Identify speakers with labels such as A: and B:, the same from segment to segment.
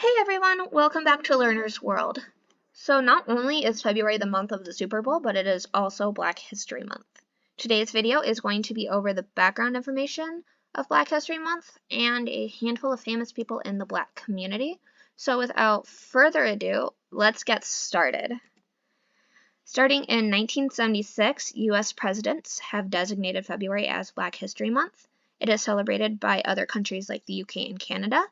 A: Hey everyone, welcome back to Learner's World. So not only is February the month of the Super Bowl, but it is also Black History Month. Today's video is going to be over the background information of Black History Month and a handful of famous people in the Black community. So without further ado, let's get started. Starting in 1976, U.S. presidents have designated February as Black History Month. It is celebrated by other countries like the UK and Canada.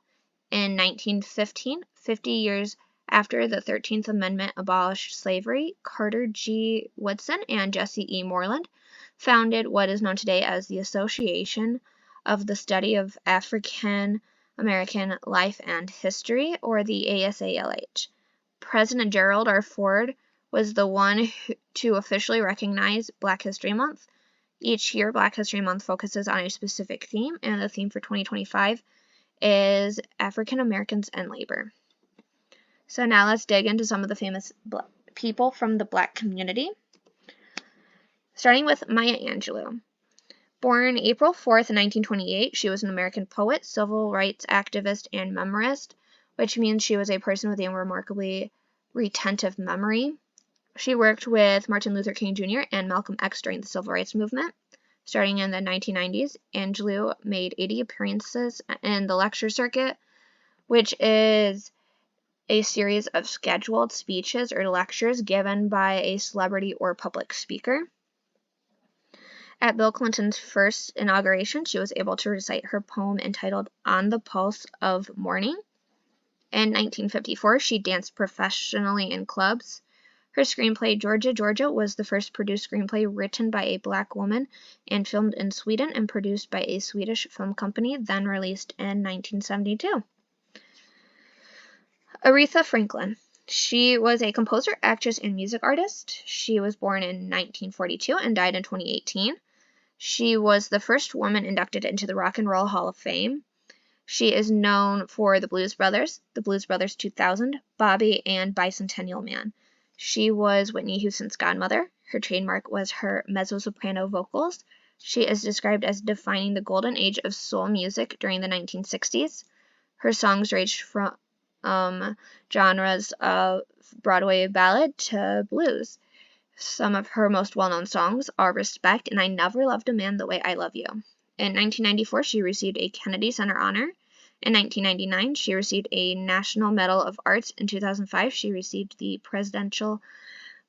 A: In 1915, 50 years after the 13th Amendment abolished slavery, Carter G. Woodson and Jesse E. Moreland founded what is known today as the Association of the Study of African American Life and History, or the ASALH. President Gerald R. Ford was the one to officially recognize Black History Month. Each year, Black History Month focuses on a specific theme, and the theme for 2025 is African Americans and labor. So now let's dig into some of the famous people from the Black community. Starting with Maya Angelou. Born April 4th, 1928, she was an American poet, civil rights activist, and memorist, which means she was a person with a remarkably retentive memory. She worked with Martin Luther King Jr. and Malcolm X during the Civil Rights Movement. Starting in the 1990s, Angelou made 80 appearances in the lecture circuit, which is a series of scheduled speeches or lectures given by a celebrity or public speaker. At Bill Clinton's first inauguration, she was able to recite her poem entitled On the Pulse of Morning. In 1954, she danced professionally in clubs. Her screenplay, Georgia, Georgia, was the first produced screenplay written by a Black woman and filmed in Sweden and produced by a Swedish film company, then released in 1972. Aretha Franklin. She was a composer, actress, and music artist. She was born in 1942 and died in 2018. She was the first woman inducted into the Rock and Roll Hall of Fame. She is known for the Blues Brothers 2000, Bobby, and Bicentennial Man. She was Whitney Houston's godmother. Her trademark was her mezzo-soprano vocals. She is described as defining the golden age of soul music during the 1960s. Her songs ranged from genres of Broadway ballad to blues. Some of her most well-known songs are Respect and I Never Loved a Man the Way I Love You. In 1994, she received a Kennedy Center honor. In 1999, she received a National Medal of Arts. In 2005, she received the Presidential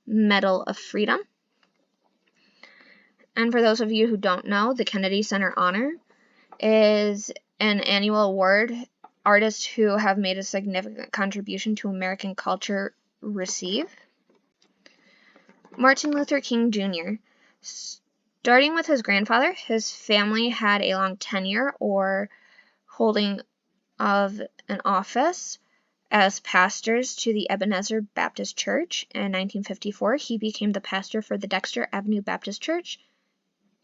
A: Medal of Freedom. And for those of you who don't know, the Kennedy Center Honor is an annual award artists who have made a significant contribution to American culture receive. Martin Luther King Jr. Starting with his grandfather, his family had a long tenure or holding of an office as pastors to the Ebenezer Baptist Church. In 1954, he became the pastor for the Dexter Avenue Baptist Church.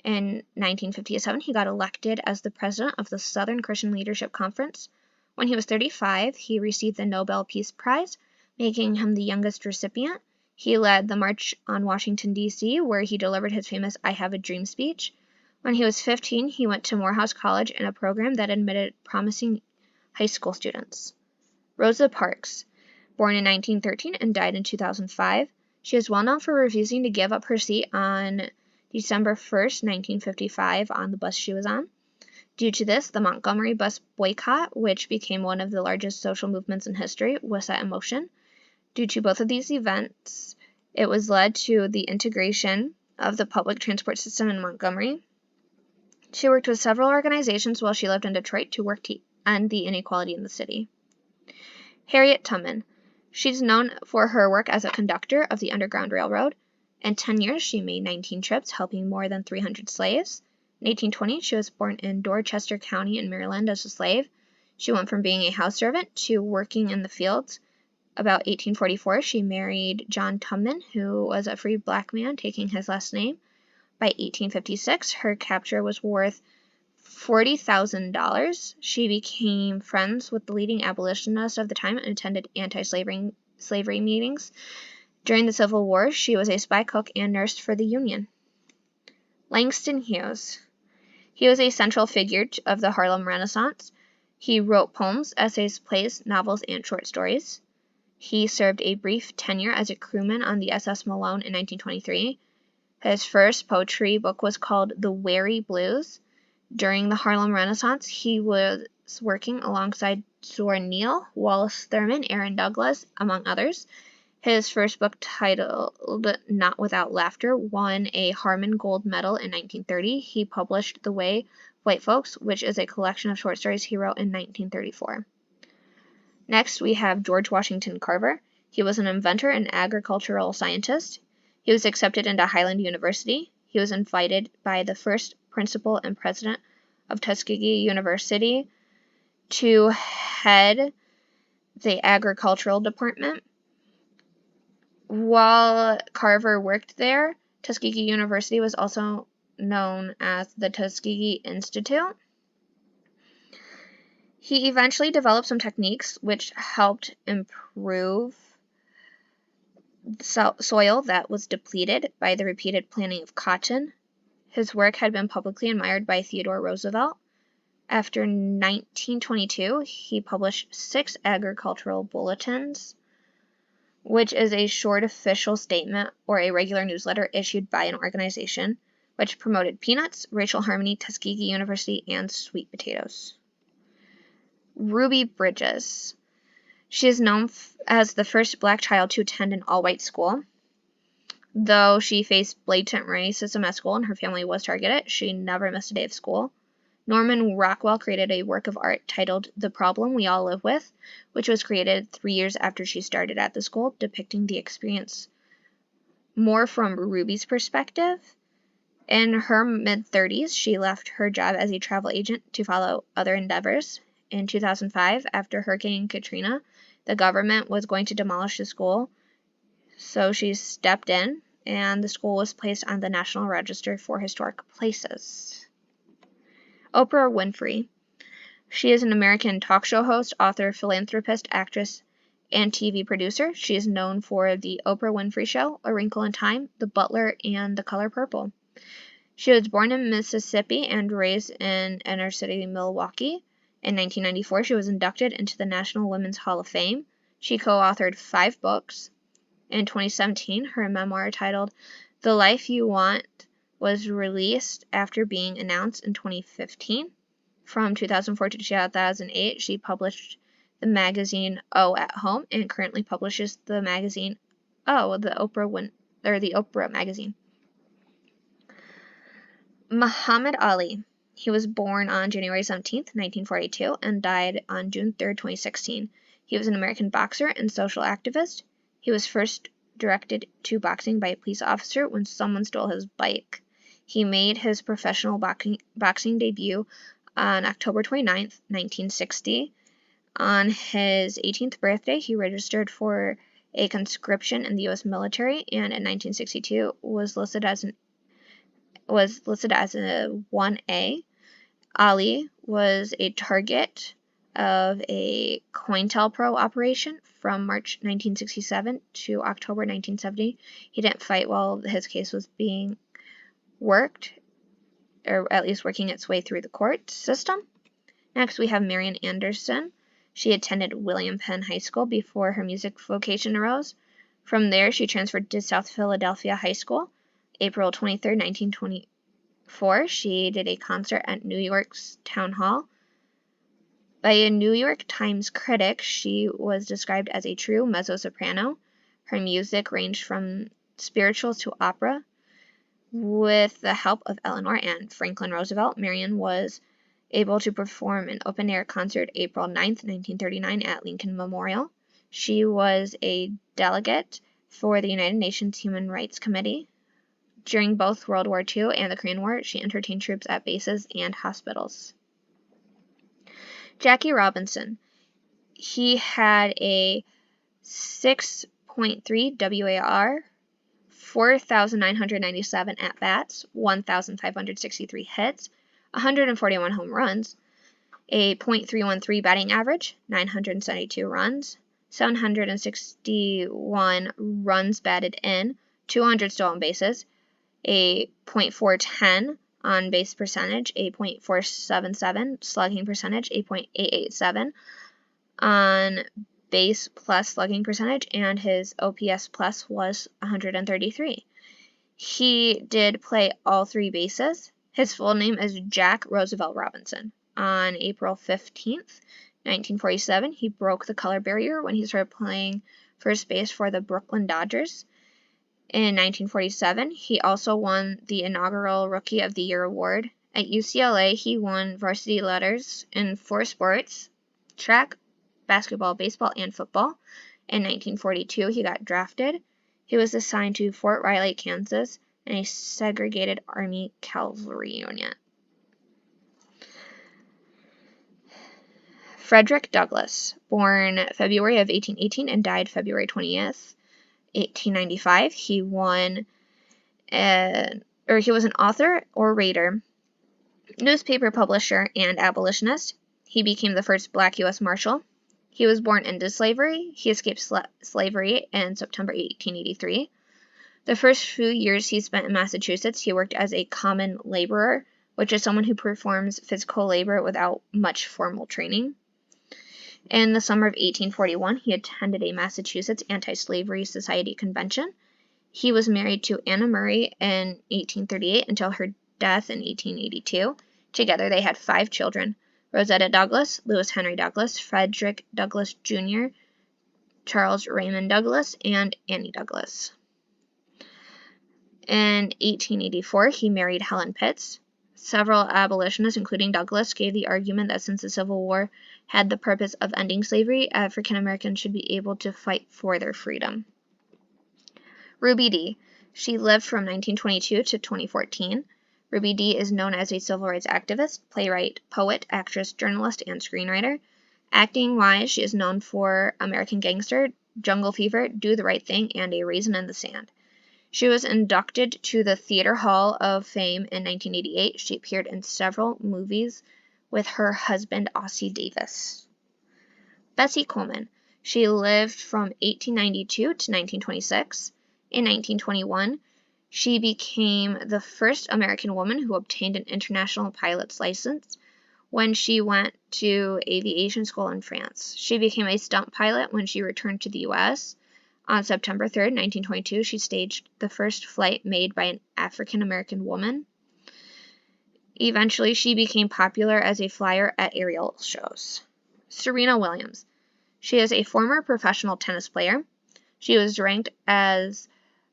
A: In 1957, he got elected as the president of the Southern Christian Leadership Conference. When he was 35, he received the Nobel Peace Prize, making him the youngest recipient. He led the March on Washington, D.C., where he delivered his famous I Have a Dream speech. When he was 15, he went to Morehouse College in a program that admitted promising high school students. Rosa Parks, born in 1913 and died in 2005. She is well known for refusing to give up her seat on December 1st, 1955, on the bus she was on. Due to this, the Montgomery bus boycott, which became one of the largest social movements in history, was set in motion. Due to both of these events, it was led to the integration of the public transport system in Montgomery. She worked with several organizations while she lived in Detroit to work to end the inequality in the city. Harriet Tubman. She's known for her work as a conductor of the Underground Railroad. In 10 years, she made 19 trips, helping more than 300 slaves. In 1820, she was born in Dorchester County in Maryland as a slave. She went from being a house servant to working in the fields. About 1844, she married John Tubman, who was a free black man taking his last name. By 1856, her capture was worth $40,000. She became friends with the leading abolitionists of the time and attended anti-slavery meetings. During the Civil War, she was a spy cook and nursed for the Union. Langston Hughes. He was a central figure of the Harlem Renaissance. He wrote poems, essays, plays, novels, and short stories. He served a brief tenure as a crewman on the SS Malone in 1923. His first poetry book was called The Wary Blues. During the Harlem Renaissance, he was working alongside Zora Neale, Wallace Thurman, Aaron Douglas, among others. His first book, titled Not Without Laughter, won a Harmon Gold Medal in 1930. He published The Way of White Folks, which is a collection of short stories he wrote in 1934. Next, we have George Washington Carver. He was an inventor and agricultural scientist. He was accepted into Highland University. He was invited by the first principal and president of Tuskegee University to head the agricultural department. While Carver worked there, Tuskegee University was also known as the Tuskegee Institute. He eventually developed some techniques which helped improve soil that was depleted by the repeated planting of cotton. His work had been publicly admired by Theodore Roosevelt. After 1922, he published 6 agricultural bulletins, which is a short official statement or a regular newsletter issued by an organization which promoted peanuts, racial harmony, Tuskegee University, and sweet potatoes. Ruby Bridges. She is known as the first black child to attend an all-white school. Though she faced blatant racism at school and her family was targeted, she never missed a day of school. Norman Rockwell created a work of art titled The Problem We All Live With, which was created 3 years after she started at the school, depicting the experience more from Ruby's perspective. In her mid-30s, she left her job as a travel agent to follow other endeavors. In 2005, after Hurricane Katrina, the government was going to demolish the school, so she stepped in, and the school was placed on the National Register for Historic Places. Oprah Winfrey. She is an American talk show host, author, philanthropist, actress, and TV producer. She is known for The Oprah Winfrey Show, A Wrinkle in Time, The Butler, and The Color Purple. She was born in Mississippi and raised in inner-city Milwaukee. In 1994, she was inducted into the National Women's Hall of Fame. She co-authored 5 books. In 2017, her memoir titled The Life You Want was released after being announced in 2015. From 2004 to 2008, she published the magazine O at Home and currently publishes the magazine O, the Oprah magazine. Muhammad Ali. He was born on January 17, 1942, and died on June 3, 2016. He was an American boxer and social activist. He was first directed to boxing by a police officer when someone stole his bike. He made his professional boxing debut on October 29, 1960. On his 18th birthday, he registered for a conscription in the U.S. military, and in 1962 was listed as a 1A. Ali was a target of a COINTELPRO operation from March 1967 to October 1970. He didn't fight while his case was being worked, or at least working its way through the court system. Next, we have Marian Anderson. She attended William Penn High School before her music vocation arose. From there, she transferred to South Philadelphia High School. April 23, 1924, she did a concert at New York's Town Hall. By a New York Times critic, she was described as a true mezzo-soprano. Her music ranged from spirituals to opera. With the help of Eleanor and Franklin Roosevelt, Marian was able to perform an open-air concert April 9, 1939 at Lincoln Memorial. She was a delegate for the United Nations Human Rights Committee. During both World War II and the Korean War, she entertained troops at bases and hospitals. Jackie Robinson. He had a 6.3 WAR, 4,997 at-bats, 1,563 hits, 141 home runs, a .313 batting average, 972 runs, 761 runs batted in, 200 stolen bases, a .410 on base percentage, 8.477, slugging percentage, 8.887, on base plus slugging percentage, and his OPS plus was 133. He did play all three bases. His full name is Jack Roosevelt Robinson. On April 15th, 1947, he broke the color barrier when he started playing first base for the Brooklyn Dodgers. In 1947, he also won the inaugural Rookie of the Year award. At UCLA, he won varsity letters in 4 sports: track, basketball, baseball, and football. In 1942, he got drafted. He was assigned to Fort Riley, Kansas, in a segregated Army cavalry unit. Frederick Douglass, born February of 1818 and died February 20th, 1895. He was an author, orator, newspaper publisher, and abolitionist. He became the first Black U.S. Marshal. He was born into slavery. He escaped slavery in September 1883. The first few years he spent in Massachusetts, he worked as a common laborer, which is someone who performs physical labor without much formal training. In the summer of 1841, he attended a Massachusetts Anti-Slavery Society convention. He was married to Anna Murray in 1838 until her death in 1882. Together they had 5 children: Rosetta Douglass, Lewis Henry Douglass, Frederick Douglass Jr., Charles Raymond Douglass, and Annie Douglass. In 1884, he married Helen Pitts. Several abolitionists, including Douglass, gave the argument that since the Civil War had the purpose of ending slavery, African Americans should be able to fight for their freedom. Ruby Dee. She lived from 1922 to 2014. Ruby Dee is known as a civil rights activist, playwright, poet, actress, journalist, and screenwriter. Acting-wise, she is known for American Gangster, Jungle Fever, Do the Right Thing, and A Raisin in the Sand. She was inducted to the Theater Hall of Fame in 1988. She appeared in several movies with her husband, Ossie Davis. Bessie Coleman. She lived from 1892 to 1926. In 1921, she became the first American woman who obtained an international pilot's license when she went to aviation school in France. She became a stunt pilot when she returned to the U.S. On September 3, 1922, she staged the first flight made by an African-American woman. Eventually, she became popular as a flyer at aerial shows. Serena Williams. She is a former professional tennis player. She was ranked as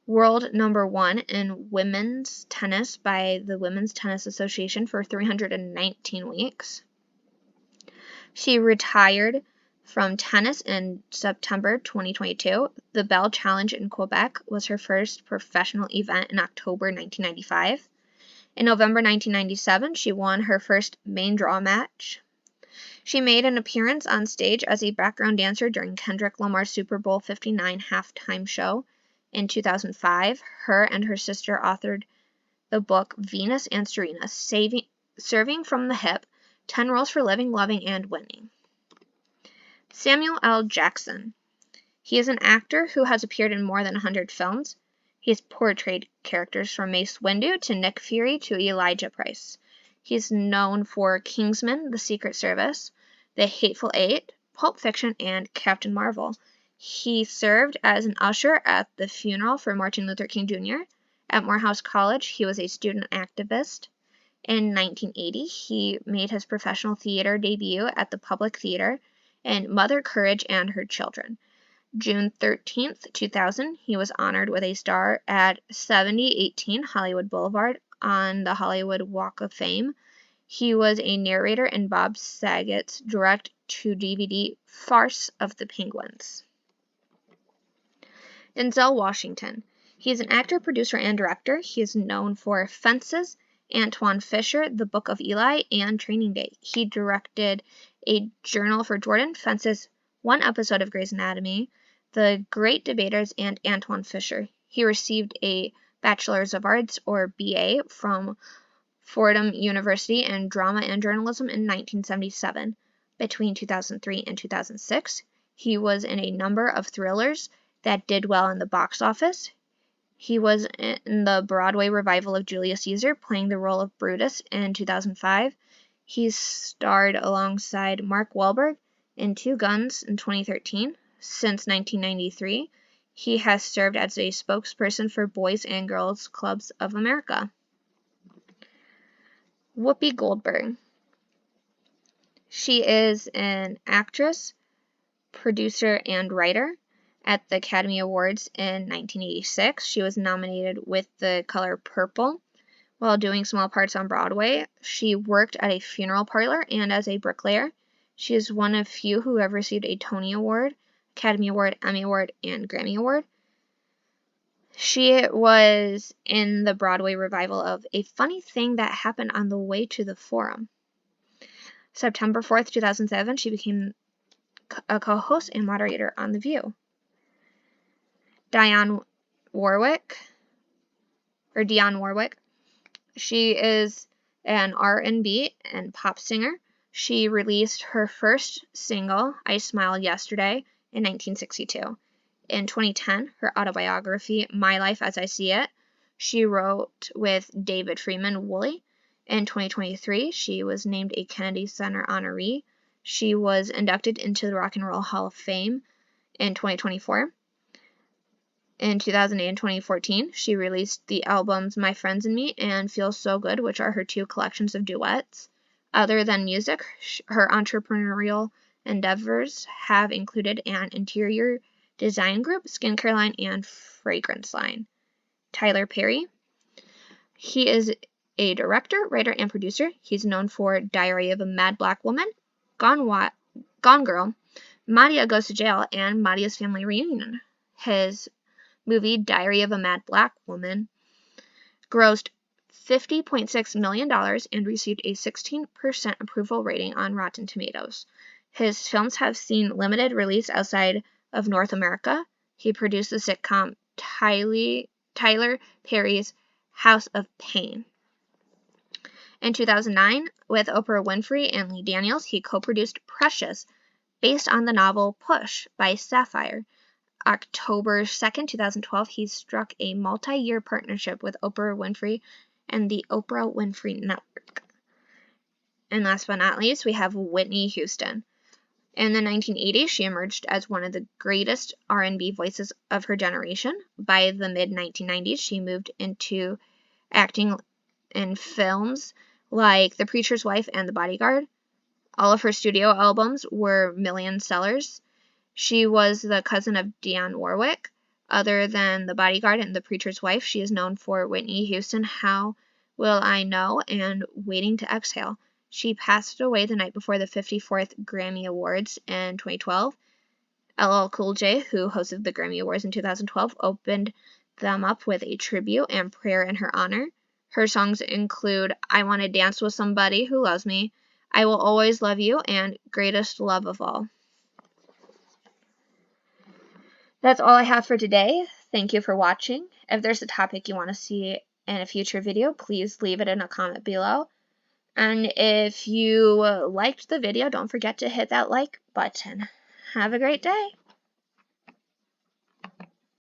A: world number 1 in women's tennis by the Women's Tennis Association for 319 weeks. She retired from tennis in September 2022. The Bell Challenge in Quebec was her first professional event in October 1995. In November 1997, she won her first main draw match. She made an appearance on stage as a background dancer during Kendrick Lamar's Super Bowl 59 halftime show. In 2005, her and her sister authored the book Venus and Serena, Serving from the Hip, 10 Rules for Living, Loving, and Winning. Samuel L. Jackson. He is an actor who has appeared in more than 100 films. He has portrayed characters from Mace Windu to Nick Fury to Elijah Price. He is known for Kingsman, The Secret Service, The Hateful Eight, Pulp Fiction, and Captain Marvel. He served as an usher at the funeral for Martin Luther King Jr. At Morehouse College, he was a student activist. In 1980, he made his professional theater debut at the Public Theater in Mother Courage and Her Children. June 13, 2000, he was honored with a star at 7018 Hollywood Boulevard on the Hollywood Walk of Fame. He was a narrator in Bob Saget's direct-to-DVD Farce of the Penguins. Denzel Washington. He is an actor, producer, and director. He is known for Fences, Antoine Fisher, The Book of Eli, and Training Day. He directed A Journal for Jordan, Fences, 1 episode of Grey's Anatomy, The Great Debaters, and Antoine Fisher. He received a Bachelor's of Arts, or BA, from Fordham University in Drama and Journalism in 1977. Between 2003 and 2006, he was in a number of thrillers that did well in the box office. He was in the Broadway revival of Julius Caesar, playing the role of Brutus in 2005. He starred alongside Mark Wahlberg in Two Guns in 2013. Since 1993, he has served as a spokesperson for Boys and Girls Clubs of America. Whoopi Goldberg. She is an actress, producer, and writer. At the Academy Awards in 1986, she was nominated with The Color Purple. While doing small parts on Broadway, she worked at a funeral parlor and as a bricklayer. She is one of few who have received a Tony Award, Academy Award, Emmy Award, and Grammy Award. She was in the Broadway revival of A Funny Thing That Happened on the Way to the Forum. September 4th, 2007, she became a co-host and moderator on The View. Dionne Warwick. She is an R&B and pop singer. She released her first single, I Smiled Yesterday, in 1962. In 2010, her autobiography, My Life as I See It, she wrote with David Freeman Woolley. In 2023, she was named a Kennedy Center honoree. She was inducted into the Rock and Roll Hall of Fame in 2024. In 2008 and 2014, she released the albums My Friends and Me and Feels So Good, which are her two collections of duets. Other than music, her entrepreneurial endeavors have included an interior design group, skincare line, and fragrance line. Tyler Perry. He is a director, writer, and producer. He's known for Diary of a Mad Black Woman, Gone Girl, Madea Goes to Jail, and Madea's Family Reunion. His movie Diary of a Mad Black Woman grossed $50.6 million and received a 16% approval rating on Rotten Tomatoes. His films have seen limited release outside of North America. He produced the sitcom Tyler Perry's House of Pain. In 2009, with Oprah Winfrey and Lee Daniels, he co-produced Precious, based on the novel Push by Sapphire. October 2nd, 2012, he struck a multi-year partnership with Oprah Winfrey and the Oprah Winfrey Network. And last but not least, we have Whitney Houston. In the 1980s, she emerged as one of the greatest R&B voices of her generation. By the mid-1990s, she moved into acting in films like The Preacher's Wife and The Bodyguard. All of her studio albums were million sellers. She was the cousin of Dionne Warwick. Other than The Bodyguard and The Preacher's Wife, she is known for Whitney Houston, How Will I Know, and Waiting to Exhale. She passed away the night before the 54th Grammy Awards in 2012. LL Cool J, who hosted the Grammy Awards in 2012, opened them up with a tribute and prayer in her honor. Her songs include I Want to Dance with Somebody Who Loves Me, I Will Always Love You, and Greatest Love of All. That's all I have for today. Thank you for watching. If there's a topic you want to see in a future video, please leave it in a comment below. And if you liked the video, don't forget to hit that like button. Have a great day.